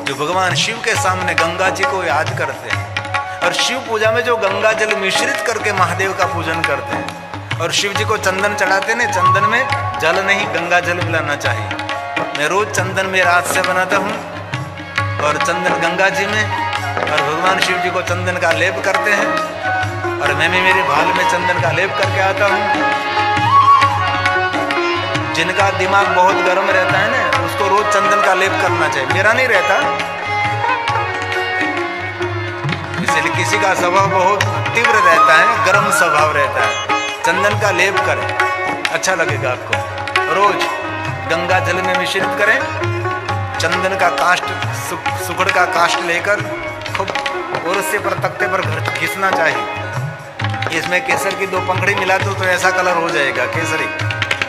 जो भगवान शिव के सामने गंगा जी को याद करते हैं और शिव पूजा में जो गंगा जल मिश्रित करके महादेव का पूजन करते हैं और शिव जी को चंदन चढ़ाते हैं, चंदन में जल नहीं गंगा जल मिलाना चाहिए। मैं रोज चंदन में रात से बनाता हूँ और चंदन गंगा जी में, और भगवान शिव जी को चंदन का लेप करते हैं और मैं भी मेरे भाल में चंदन का लेप करके आता हूँ। जिनका दिमाग बहुत गर्म रहता है ना, उसको रोज चंदन का लेप करना चाहिए। मेरा नहीं रहता, इसलिए किसी का स्वभाव बहुत तीव्र रहता है, गर्म स्वभाव रहता है। चंदन का लेप करें, अच्छा लगेगा आपको। रोज गंगा जल में मिश्रित करें, चंदन का काष्ठ, सुखड़ का काष्ठ लेकर खूब और उससे पर तख्ते पर घिसना चाहिए। इसमें केसर की 2 पंखड़ी मिला दो तो ऐसा कलर हो जाएगा केसरी।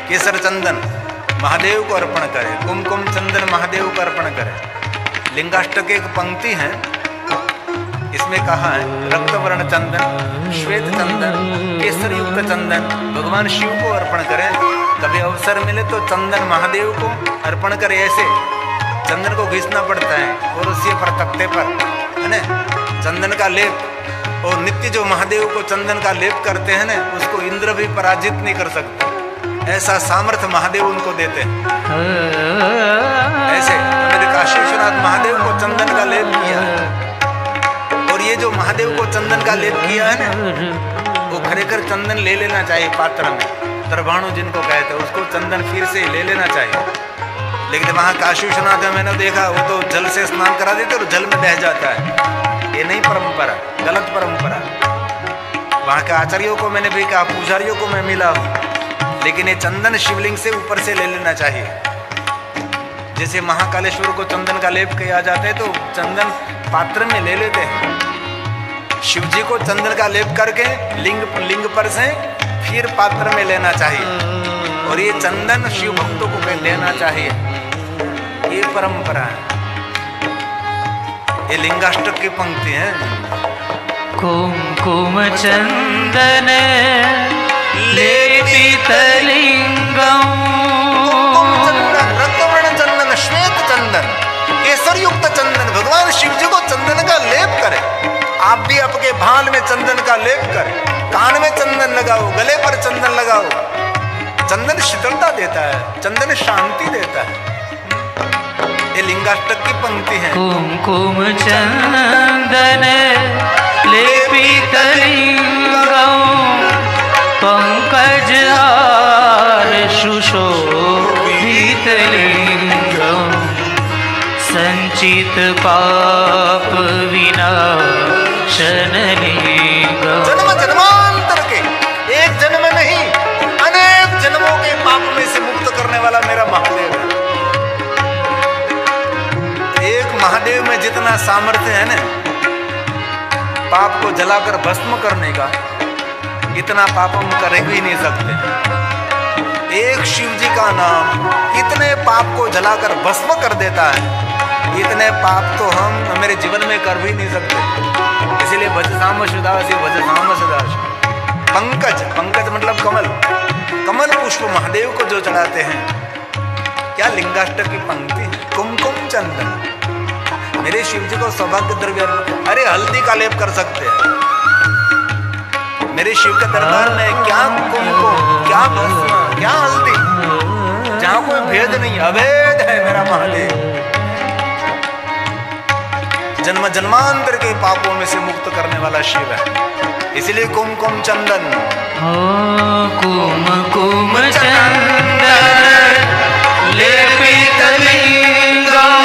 केसर चंदन महादेव को अर्पण करें, कुमकुम चंदन महादेव को अर्पण करें। लिंगाष्टक एक पंक्ति है, इसमें कहा है रक्तवर्ण चंदन, श्वेत चंदन, केसर युक्त चंदन भगवान शिव को अर्पण करें। कभी अवसर मिले तो चंदन महादेव को अर्पण करें। ऐसे चंदन को घिसना पड़ता है और उसी पर तख्ते पर, है ना, चंदन का लेप। और नित्य जो महादेव को चंदन का लेप करते हैं ना, उसको इंद्र भी पराजित नहीं कर सकते, ऐसा सामर्थ्य महादेव उनको देते हैं। ऐसे मेरे काशी विश्वनाथ महादेव को चंदन का लेप किया है, और ये जो महादेव को चंदन का लेप किया है ना, वो खरेखर चंदन ले लेना चाहिए पात्र में, दरबाणु जिनको कहते हैं, उसको चंदन फिर से ले लेना चाहिए। लेकिन वहाँ काशी विश्वनाथ में मैंने देखा, वो तो जल से स्नान करा देते और जल में बह जाता है। ये नहीं परंपरा, गलत परंपरा। वहाँ के आचार्यों को मैंने भी कहा, पुजारियों को मैं मिला हूँ, लेकिन ये चंदन शिवलिंग से ऊपर से ले लेना चाहिए। जैसे महाकालेश्वर को चंदन का लेप किया जाता है, तो चंदन पात्र में ले लेते हैं। शिव जी को चंदन का लेप करके लिंग पर से फिर पात्र में लेना चाहिए, और ये चंदन शिव भक्तों को लेना चाहिए। ये परंपरा है। ये लिंगाष्टक की पंक्ति है। कुमकुम चंदन लेपित लिंगम, रक्तवर्ण चंदन, श्वेत चंदन, केसर युक्त चंदन भगवान शिव जी को चंदन का लेप करें। आप भी आपके भाल में चंदन का लेप करें, कान में चंदन लगाओ, गले पर चंदन लगाओ। चंदन शीतलता देता है, चंदन शांति देता है। ये लिंगाष्टक की पंक्ति है। कुमकुम चंदन लेपित लिंगम, पंकज हार सुशोभित लिंगम, संचित पाप विनाशन लिंगम। जन्म जन्मांतर के, एक जन्म नहीं अनेक जन्मों के पाप में से मुक्त करने वाला मेरा महादेव है। एक महादेव में जितना सामर्थ्य है ना पाप को जलाकर भस्म करने का, इतना पाप हम कर ही नहीं सकते। एक शिव जी का नाम इतने पाप को जलाकर भस्म कर देता है, इतने पाप तो हम मेरे जीवन में कर भी नहीं सकते। इसीलिए भजसाम सुदासी, भजसाम सुदासी। पंकज, पंकज मतलब कमल, कमल पुष्प महादेव को जो चढ़ाते हैं, क्या लिंगाष्टक की पंक्ति है। कुमकुम चंदन, मेरे शिव जी को सौभाग्य द्रव्य, अरे हल्दी का लेप कर सकते हैं। मेरे शिव के दरबार में क्या कुमकुम, क्या भस्म, क्या हल्दी, जहां कोई भेद नहीं, अभेद है मेरा महादेव। जन्म जन्मांतर के पापों में से मुक्त करने वाला शिव है, इसलिए कुमकुम चंदन। कुमकुम चंदन लेपित लिंगम,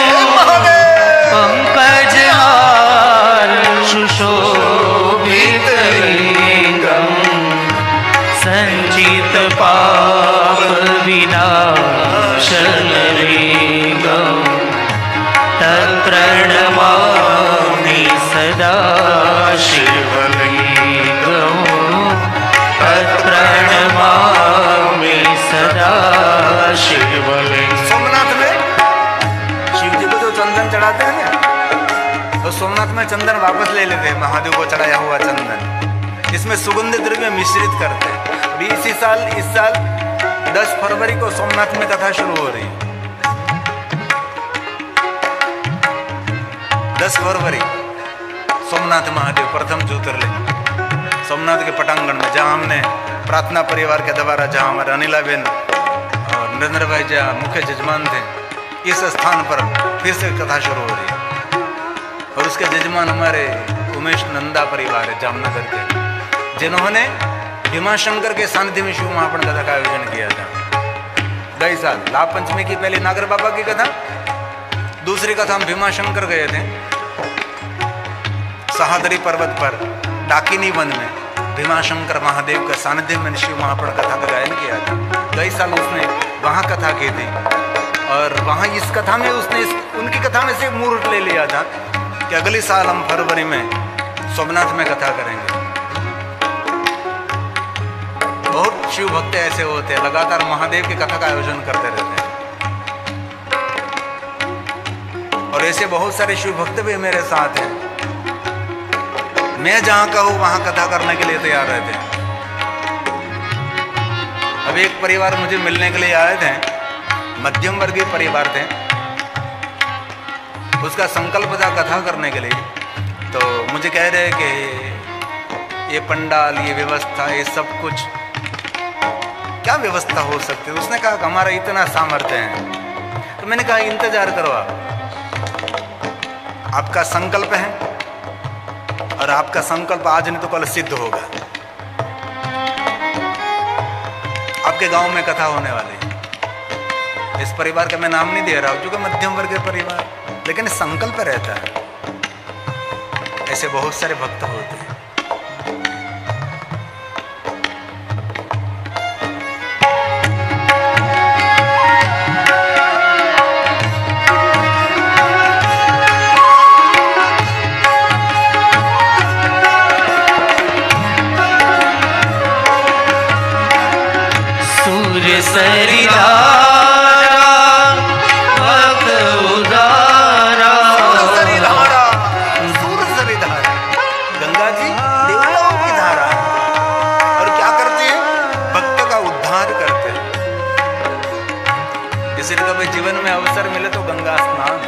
पंकज हार सुशोभित लिंगम, संचित पाप विनाशन लिंगम, तत्प्रणमामि सदा शिवलिंगम, तत्प्रणमामि सदा शिवलिंगम। सोमनाथ में शिव जी को जो चंदन चढ़ाते हैं ना, तो सोमनाथ में चंदन वापस ले लेते हैं, महादेव को चढ़ाया हुआ चंदन। इसमें सुगंधित द्रव्य मिश्रित करते हैं। अभी इस साल 10 फरवरी को सोमनाथ में कथा शुरू हो रही है। 10 फरवरी सोमनाथ महादेव प्रथम ज्योतिर्लिंग सोमनाथ के पटांगण में, जहाँ हमने प्रार्थना परिवार के द्वारा, जहाँ हमारे अनिलाबेन और नरेंद्र भाई जहाँ मुख्य जजमान थे, इस स्थान पर फिर से कथा शुरू हो रही है। और उसके जजमान हमारे उमेश नंदा परिवार है जामनगर के, जिन्होंने भीमाशंकर के सानिध्य में शिव महापुराण कथा का आयोजन किया था। गई साल लाभ पंचमी की पहले नागर बाबा की कथा, दूसरी कथा हम भीमाशंकर गए थे सहादरी पर्वत पर डाकिनी वन में, भीमाशंकर महादेव का सानिध्य में शिव महापुराण कथा का गायन किया था। गई साल उसने वहाँ कथा की थी और वहाँ इस कथा में उसने उनकी कथा में से मुहूर्त ले लिया था कि अगले साल हम फरवरी में सोमनाथ में कथा करेंगे। बहुत शिव भक्त ऐसे होते हैं, लगातार महादेव की कथा का आयोजन करते रहते हैं। और ऐसे बहुत सारे शिव भक्त भी मेरे साथ हैं, मैं जहां कहूं वहां कथा करने के लिए तैयार रहते हैं। अब एक परिवार मुझे मिलने के लिए आए थे, मध्यम वर्गीय परिवार थे, उसका संकल्प था कथा करने के लिए। तो मुझे कह रहे कि ये पंडाल, ये व्यवस्था, ये सब कुछ क्या व्यवस्था हो सकती है। उसने कहा कि हमारा इतना सामर्थ्य है। तो मैंने कहा इंतजार करो, आपका संकल्प है और आपका संकल्प आज नहीं तो कल सिद्ध होगा। आपके गांव में कथा होने वाली है। इस परिवार का मैं नाम नहीं दे रहा हूं क्योंकि मध्यम वर्ग के परिवार, लेकिन संकल्प रहता है। ऐसे बहुत सारे भक्त होते हैं। सरिधारा भक्त उदारा, सूर सरिधारा, गंगा जी देवताओं की धारा है। और क्या करते हैं? भक्त का उद्धार करते हैं। इसलिए कभी जीवन में अवसर मिले तो गंगा स्नान।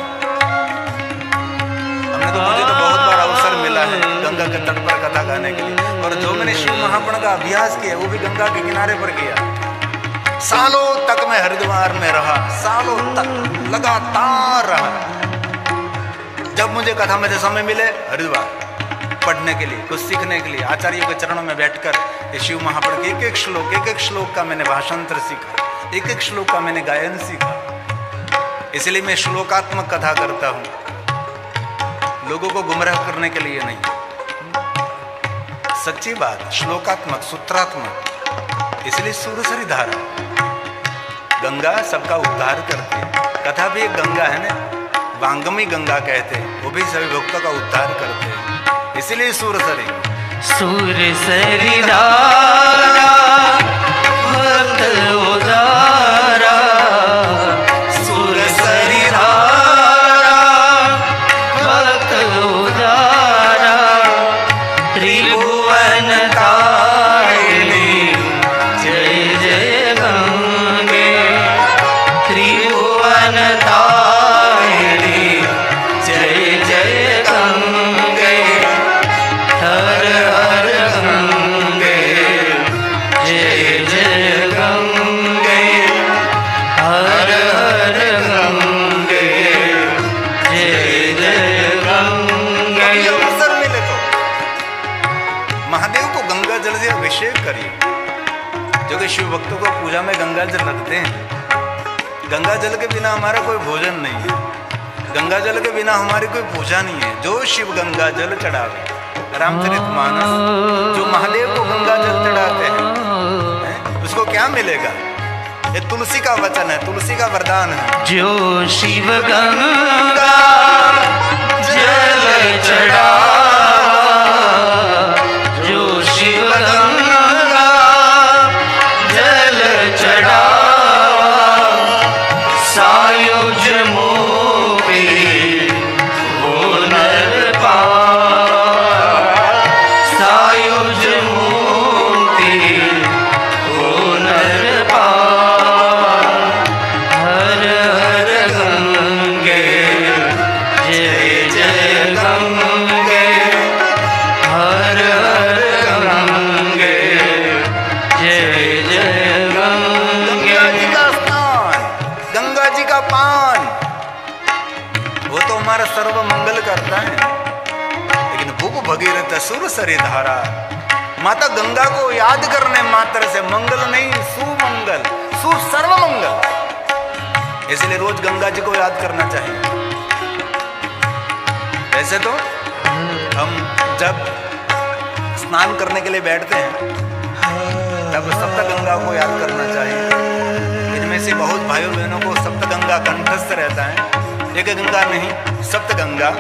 मुझे तो बहुत बार अवसर मिला है गंगा के तट पर कथा गाने के लिए। और जो मैंने शिव महापुराण का अभ्यास किया वो भी गंगा के किनारे पर किया। सालों तक मैं हरिद्वार में रहा, सालों तक लगातार रहा। जब मुझे कथा में से समय मिले हरिद्वार पढ़ने के लिए, कुछ सीखने के लिए, आचार्यों के चरणों में बैठकर ये शिव महापुराण के एक एक श्लोक का मैंने भाषांतर सीखा, एक एक श्लोक का मैंने गायन सीखा। इसलिए मैं श्लोकात्मक कथा करता हूं, लोगों को गुमराह करने के लिए नहीं। सच्ची बात, श्लोकात्मक, सूत्रात्मक। इसलिए सूरसरी धारा, गंगा सबका उद्धार करती है। कथा भी एक गंगा है ना, वांगमी गंगा कहते हैं, वो भी सभी भक्तों का उद्धार करते हैं। इसलिए सूरसरी धारा भक्त उदारा, सूरसरी धारा भक्त उदारा, त्रिभुवन तारिणी जय जय गंगे, त्रिभुवन तारिणी जय जय गंगे, हर हर गंगे जय जय गंगे, हर हर गंगे जय जय गंगे। अवसर मिले तो महादेव को गंगा जल से अभिषेक करिए। जो कि शिव भक्तों को पूजा में गंगा जल रखते हैं। गंगा जल के बिना हमारा कोई भोजन नहीं है, गंगा जल के बिना हमारी कोई पूजा नहीं है। जो शिव गंगा जल चढ़ावे, रामचरितमानस, जो महादेव को गंगा जल चढ़ाते हैं उसको क्या मिलेगा? ये तुलसी का वचन है, तुलसी का वरदान है। जो शिव गंगा जल चढ़ा, जो शिव गंगा जल चढ़ा, सायुज मोपी वो नर पावा, सायुज मोपी वो नर पावा, हर हर गंगे करता है, लेकिन भूप भगीरथ सुर सरी धारा। माता गंगा को याद करने मात्र से मंगल नहीं, सुमंगल, सर्वमंगल। इसलिए रोज गंगा जी को याद करना चाहिए। वैसे तो हम जब स्नान करने के लिए बैठते हैं तब सप्त गंगा को याद करना चाहिए। इनमें से बहुत भाइयों बहनों को सप्त गंगा कंठस्थ रहता है। एक गंगा नहीं, सप्त गंगा।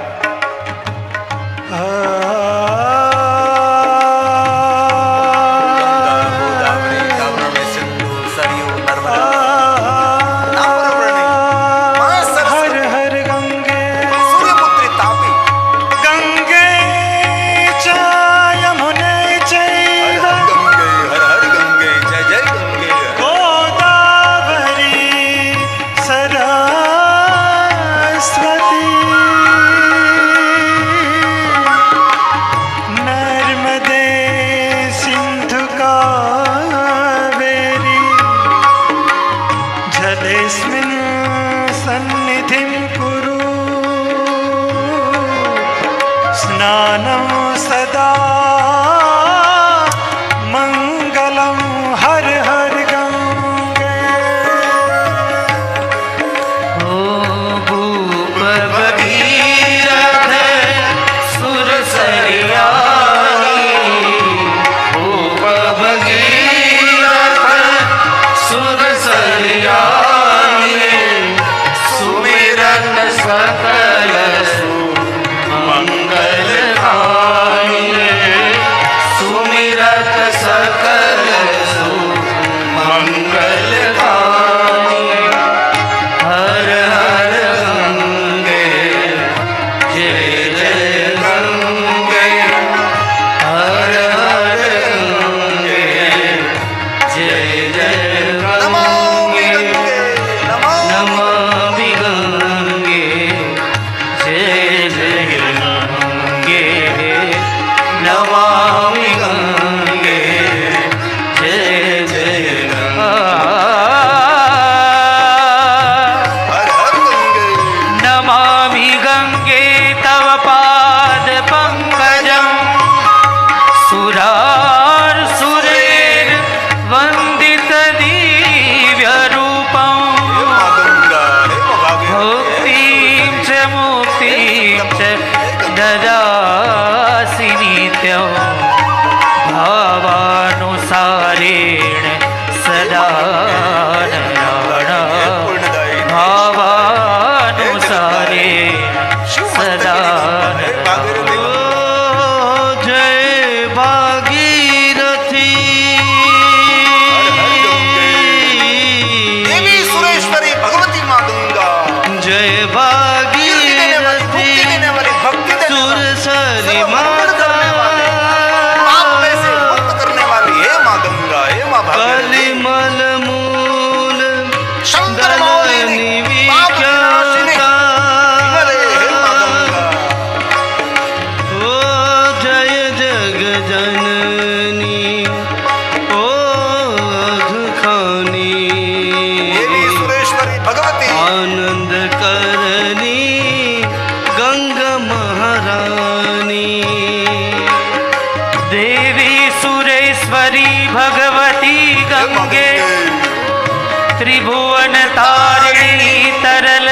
त्रिभुवन तारिणी तरल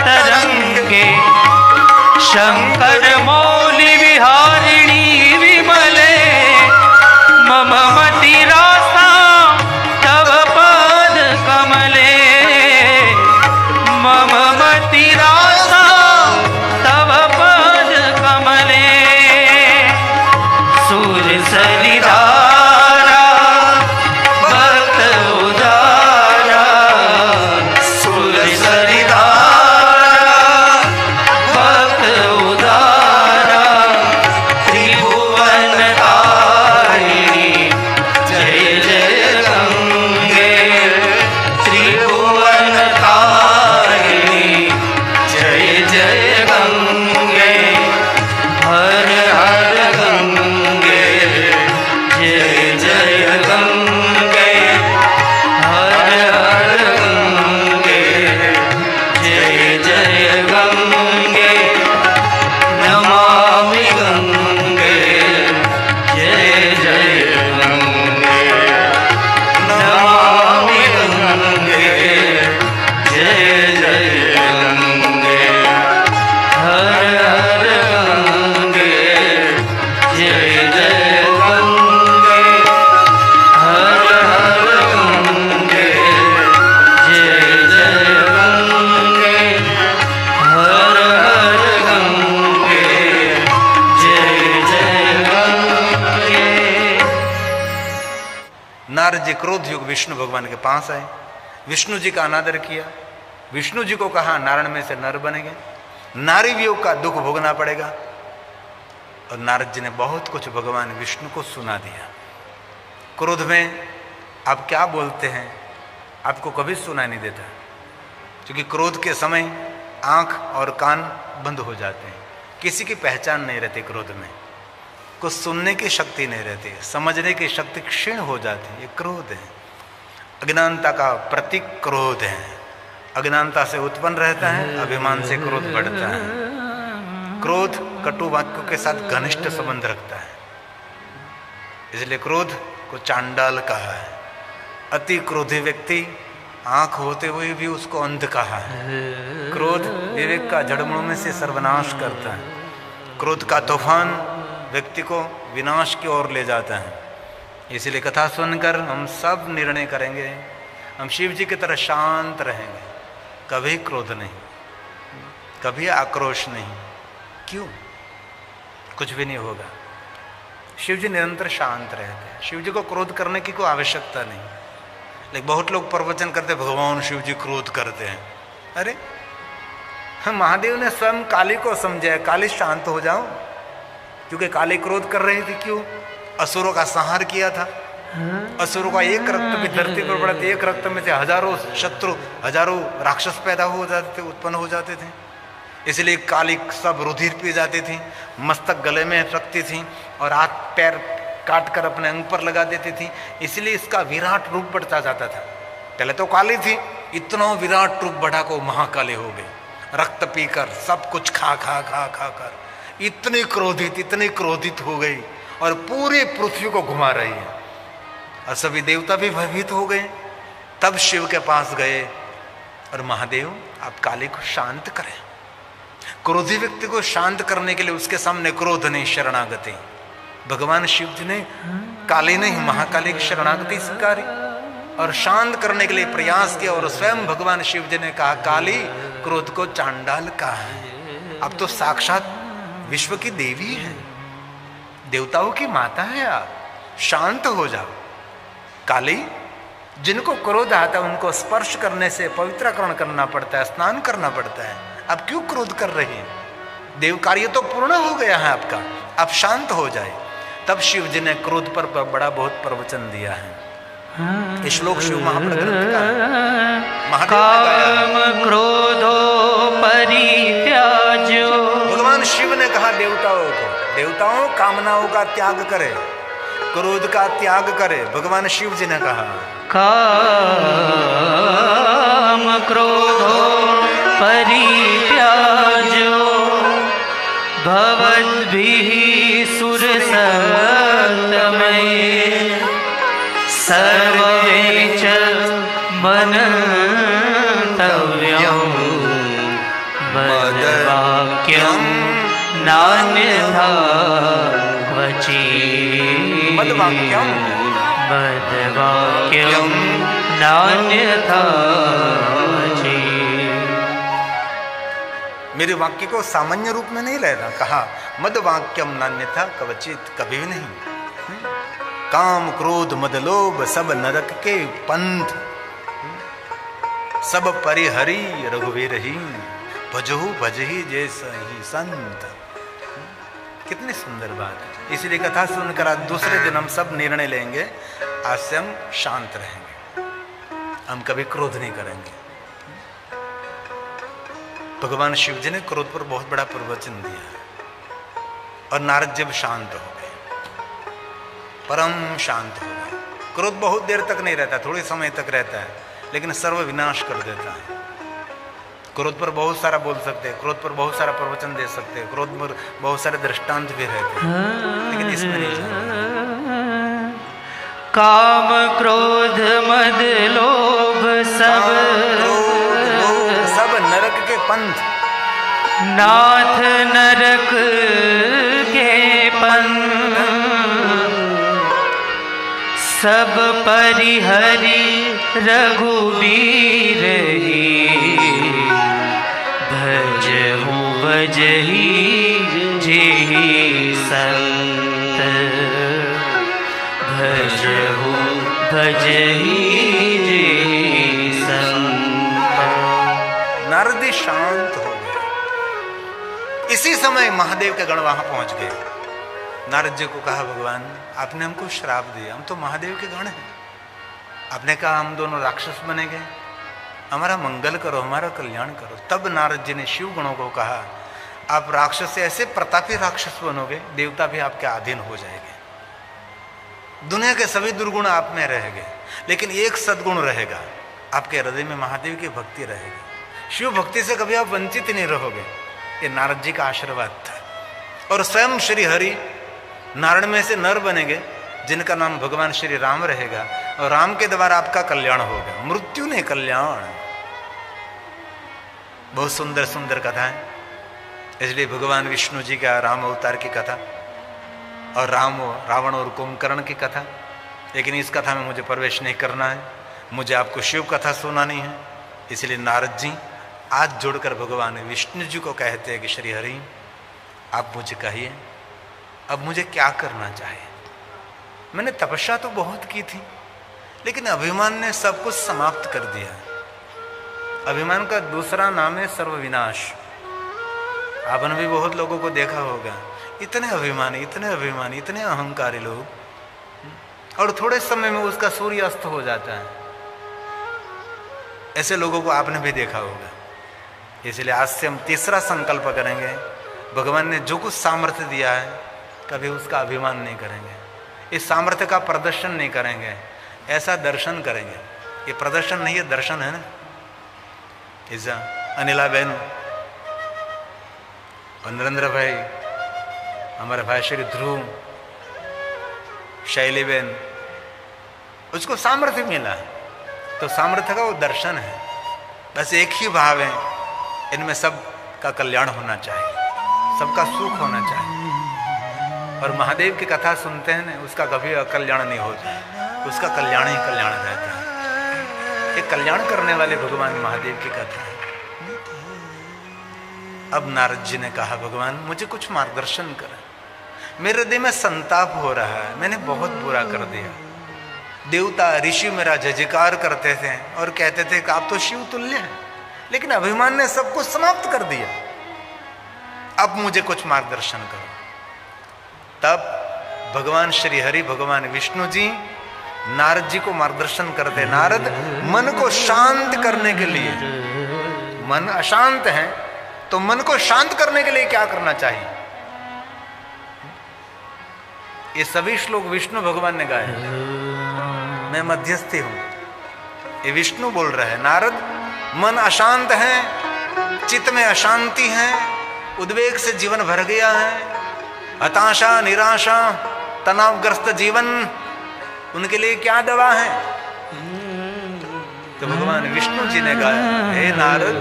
तरंगे, शंकर मौलि विहारिणी विमले, मम मति रासा तव पद कमले, मम मति रासा तव पद कमले। सूर सरिधारा भक्त उदारा, सूर सरिधारा भक्त उदारा, त्रिभुवन तारिणी जय जय गंगे, त्रिभुवन तारिणी जय जय गंगे, हर हर गंगे जय जय गंगे, हर हर गंगे जय जय गंगे, नारद जी क्रोध युग विष्णु भगवान के पास आए, विष्णु जी का अनादर किया, विष्णु जी को कहा नारायण में से नर बनेंगे, नारी वियोग का दुख भोगना पड़ेगा। और नारद जी ने बहुत कुछ भगवान विष्णु को सुना दिया। क्रोध में आप क्या बोलते हैं आपको कभी सुनाई नहीं देता, क्योंकि क्रोध के समय आंख और कान बंद हो जाते हैं, किसी की पहचान नहीं रहती क्रोध में, कुछ सुनने की शक्ति नहीं रहती, समझने की शक्ति क्षीण हो जाती है। ये क्रोध है, अज्ञानता का प्रतीक क्रोध है। अज्ञानता से उत्पन्न रहता है, अभिमान से क्रोध बढ़ता है। क्रोध कटु वाक्यों के साथ घनिष्ठ संबंध रखता है, इसलिए क्रोध को चांडाल कहा है। अति क्रोधी व्यक्ति आंख होते हुए भी उसको अंध कहा है। क्रोध विवेक का जड़मूल में से सर्वनाश करता है। क्रोध का तूफान व्यक्ति को विनाश की ओर ले जाता है। इसलिए कथा सुनकर हम सब निर्णय करेंगे, हम शिव जी की तरह शांत रहेंगे, कभी क्रोध नहीं, कभी आक्रोश नहीं। क्यों? कुछ भी नहीं होगा। शिव जी निरंतर शांत रहते हैं, शिव जी को क्रोध करने की कोई आवश्यकता नहीं। लेकिन बहुत लोग प्रवचन करते भगवान शिव जी क्रोध करते हैं। अरे महादेव ने स्वयं काली को समझाया, काली शांत हो जाओ, क्योंकि काली क्रोध कर रही थी। क्यों? असुरों का संहार किया था। असुरों का एक रक्त भी धरती पर पड़ा, एक रक्त में से हजारों शत्रु, हजारों राक्षस पैदा हो जाते थे, उत्पन्न हो जाते थे। इसलिए काली सब रुधिर पी जाती थी, मस्तक गले में रखती थी और हाथ पैर काट कर अपने अंग पर लगा देती थी। इसलिए इसका विराट रूप बढ़ता जाता था। पहले तो काली थी, इतना विराट रूप बढ़ा को महाकाली हो गई। रक्त पीकर सब कुछ खा खा खा खा कर इतनी क्रोधित हो गई और पूरी पृथ्वी को घुमा रही है। और सभी देवता भी भयभीत हो गए। तब शिव के पास गए और महादेव आप काली को शांत करें। क्रोधी व्यक्ति को शांत करने के लिए उसके सामने क्रोध नहीं, शरणागति। भगवान शिव जी ने काली नहीं महाकाली की शरणागति स्वीकारी और शांत करने के लिए प्रयास किया। और स्वयं भगवान शिव जी ने कहा काली क्रोध को चांडाल कहा है। अब तो साक्षात विश्व की देवी है, देवताओं की माता है, आप शांत हो जाओ। काली, जिनको क्रोध आता है उनको स्पर्श करने से पवित्रकरण करना पड़ता है, स्नान करना पड़ता है। अब क्यों क्रोध कर रही है? देव कार्य तो पूर्ण हो गया है आपका, अब शांत हो जाए। तब शिव जी ने क्रोध पर बड़ा बहुत प्रवचन दिया है। श्लोक शिव महापुराण ग्रंथ का है। काम क्रोधो परित्याज्यो। भगवान शिव ने कहा देवताओं को, देवताओं कामनाओं का त्याग करे, क्रोध का त्याग करे। भगवान शिव जी ने कहा काम क्रोधो परित्याज्यो भवद्भिः सुरसत्तमे सर्वे च मनन्तव्यं मद्वाक्यं नान्यथा क्वचित्। मद्वाक्यं नान्यथा क्वचित्। मेरे वाक्य को सामान्य रूप में नहीं लेना, कहा मद वाक्यम नान्यथा कवचित, कभी भी नहीं। काम क्रोध मद लोभ सब नरक के पंथ, सब परिहरी रघुवीर ही भजहु भजही जैसा ही संत। कितनी सुंदर बात है। इसलिए कथा सुनकर आज दूसरे दिन हम सब निर्णय लेंगे, आज से हम शांत रहेंगे, हम कभी क्रोध नहीं करेंगे। भगवान शिव जी ने क्रोध पर बहुत बड़ा प्रवचन दिया और नारद जब शांत हो गए, परम शांत हो गए। क्रोध बहुत देर तक नहीं रहता, थोड़े समय तक रहता है, लेकिन सर्व विनाश कर देता है। क्रोध पर बहुत सारा बोल सकते हैं, क्रोध पर बहुत सारा प्रवचन दे सकते हैं, क्रोध पर बहुत सारे दृष्टांत भी रहते हैं, लेकिन इसमें नहीं जाना। काम क्रोध मद लोभ सब नरक के पंथ, नाथ नरक के पंथ, सब परिहरि रघुबीर ही भजहु भजहि जेहि संत। भजहु भजहि जे संत। नारद जी शांत हो गए। इसी समय महादेव के गण वहां पहुंच गए। नारद जी को कहा, भगवान आपने हमको श्राप दिया, हम तो महादेव के गण हैं। आपने कहा हम दोनों राक्षस बनेंगे, हमारा मंगल करो, हमारा कल्याण करो। तब नारद जी ने शिव गणों को कहा, आप राक्षस से ऐसे प्रतापी राक्षस बनोगे, देवता भी आपके अधीन हो जाएंगे। दुनिया के सभी दुर्गुण आप में रहेंगे, लेकिन एक सद्गुण रहेगा, आपके हृदय में महादेव की भक्ति रहेगी। शिव भक्ति से कभी आप वंचित नहीं रहोगे। ये नारद जी का आशीर्वाद था। और स्वयं श्री हरि नारायण में से नर बनेंगे, जिनका नाम भगवान श्री राम रहेगा, और राम के द्वारा आपका कल्याण होगा, मृत्यु नहीं कल्याण। बहुत सुंदर सुंदर कथा है। इसलिए भगवान विष्णु जी का राम अवतार की कथा और रावण और कुंभकर्ण की कथा, लेकिन इस कथा में मुझे प्रवेश नहीं करना है, मुझे आपको शिव कथा सुनानी है। इसलिए नारद जी हाथ जोड़कर भगवान विष्णु जी को कहते हैं कि श्री हरि आप मुझे कहिए, अब मुझे क्या करना चाहिए। मैंने तपस्या तो बहुत की थी, लेकिन अभिमान ने सब कुछ समाप्त कर दिया। अभिमान का दूसरा नाम है सर्वविनाश। आपने भी बहुत लोगों को देखा होगा, इतने अभिमानी, इतने अभिमानी, इतने अहंकारी लोग, और थोड़े समय में उसका सूर्य अस्त हो जाता है। ऐसे लोगों को आपने भी देखा होगा। इसलिए आज से हम तीसरा संकल्प करेंगे, भगवान ने जो कुछ सामर्थ्य दिया है कभी उसका अभिमान नहीं करेंगे, इस सामर्थ्य का प्रदर्शन नहीं करेंगे, ऐसा दर्शन करेंगे। ये प्रदर्शन नहीं है, दर्शन है ना। ऐसा अनिला बहन और नरेंद्र भाई, हमारे भाई श्री ध्रुव, शैली बहन, उसको सामर्थ्य मिला, तो सामर्थ्य का वो दर्शन है। बस एक ही भाव है, इनमें सबका कल्याण होना चाहिए, सबका सुख होना चाहिए। और महादेव की कथा सुनते हैं ना, उसका कभी अकल्याण नहीं होता, उसका कल्याण ही कल्याण रहता है। ये कल्याण करने वाले भगवान महादेव की कथा है। अब नारद जी ने कहा, भगवान मुझे कुछ मार्गदर्शन कर, मेरे हृदय में संताप हो रहा है, मैंने बहुत बुरा कर दिया। देवता ऋषि मेरा जयकार करते थे और कहते थे कि आप तो शिव तुल्य हैं, लेकिन अभिमान ने सब कुछ समाप्त कर दिया। अब मुझे कुछ मार्गदर्शन करो। तब भगवान श्री हरि, भगवान विष्णु जी नारद जी को मार्गदर्शन करते। नारद, मन को शांत करने के लिए, मन अशांत है तो मन को शांत करने के लिए क्या करना चाहिए। ये सभी श्लोक विष्णु भगवान ने गाए, मैं मध्यस्थी हूं। ये विष्णु बोल रहे हैं, नारद मन अशांत है, चित्त में अशांति है, उद्वेग से जीवन भर गया है, हताशा, निराशा, तनावग्रस्त जीवन, उनके लिए क्या दवा है। तो भगवान विष्णु जी ने गाया, हे नारद,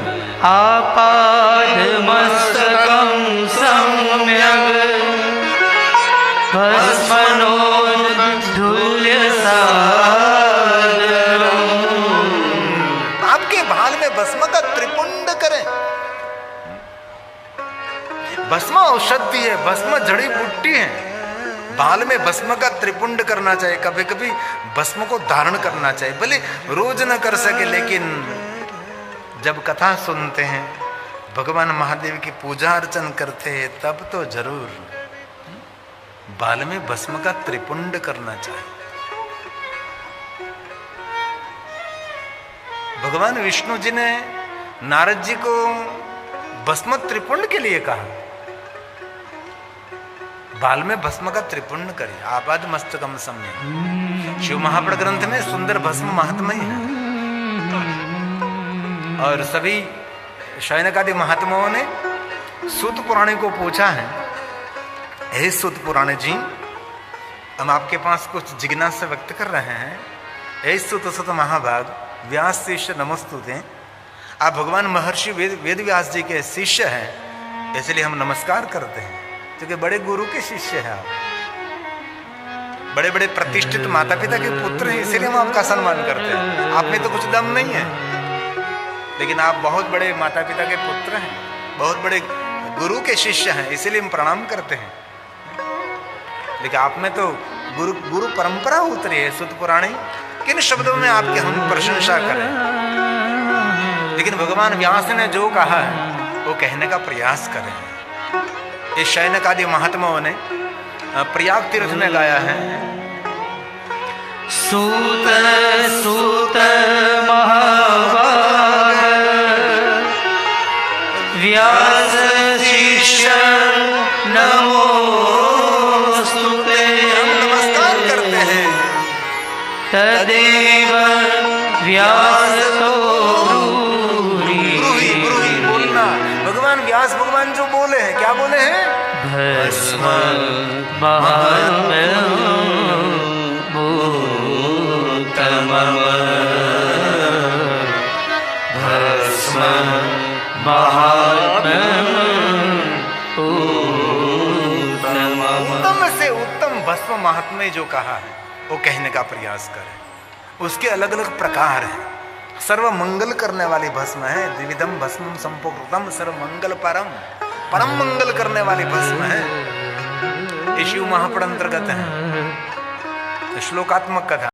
आपाद मस्तकं सम्यग् भस्मनोद्धूल्य सादरम्। आपके भाल में भस्म का त्रिपुंड करें। भस्म औषधि है, भस्म जड़ी बूटी है। बाल में भस्म का त्रिपुंड करना चाहिए, कभी कभी भस्म को धारण करना चाहिए, भले रोज न कर सके, लेकिन जब कथा सुनते हैं, भगवान महादेव की पूजा अर्चन करते हैं, तब तो जरूर बाल में भस्म का त्रिपुंड करना चाहिए। भगवान विष्णु जी ने नारद जी को भस्म त्रिपुंड के लिए कहा, बाल में भस्म का त्रिपुंड करिए, आपाद मस्तकम सम्यग्। शिव महाप्र ग्रंथ में सुंदर भस्म महात्मा ही है। और सभी शयनकादि महात्माओं ने सूत पुराणे को पूछा है, हे सूत पुराणे जी, हम आपके पास कुछ जिज्ञासा व्यक्त कर रहे हैं। हे सूत सुत महाभाग, व्यास शिष्य नमस्तुते। आप भगवान महर्षि वेद व्यास जी के शिष्य हैं, इसलिए हम नमस्कार करते हैं, क्योंकि बड़े गुरु के शिष्य हैं आप, बड़े बड़े प्रतिष्ठित माता पिता के पुत्र हैं, इसीलिए हम आपका सम्मान करते हैं। आप में तो कुछ दम नहीं है, लेकिन आप बहुत बड़े माता पिता के पुत्र हैं, बहुत बड़े गुरु के शिष्य हैं, इसीलिए हम प्रणाम करते हैं। लेकिन आप में तो गुरु परंपरा उतरी है सुत पुराणी, किन शब्दों में आपकी हम प्रशंसा करें। लेकिन भगवान व्यास ने जो कहा है वो कहने का प्रयास करें। ये शयनक आदि महात्माओं ने प्रयाग तीर्थ में गाया है। सूत सूत महाभाग व्यास शिष्य नमोस्तुते। हम नमस्कार करते हैं। तदेव व्यास तो ब्रूहि ब्रूहि बोलना। भगवान व्यास भगवान जो बोले हैं, क्या बोले हैं? भस्म महात्म्यं भूतमम भस्म महात्म्यं भूतमम। उत्तम से उत्तम भस्म महात्म्य जो कहा है वो कहने का प्रयास करें। उसके अलग अलग प्रकार हैं। सर्व मंगल करने वाली भस्म है, द्विविधम भस्मम संपूर्णम सर्व मंगल परम, परम मंगल करने वाली भस्म है। ये शिव महापुराण अंतर्गत है, श्लोकात्मक कथा।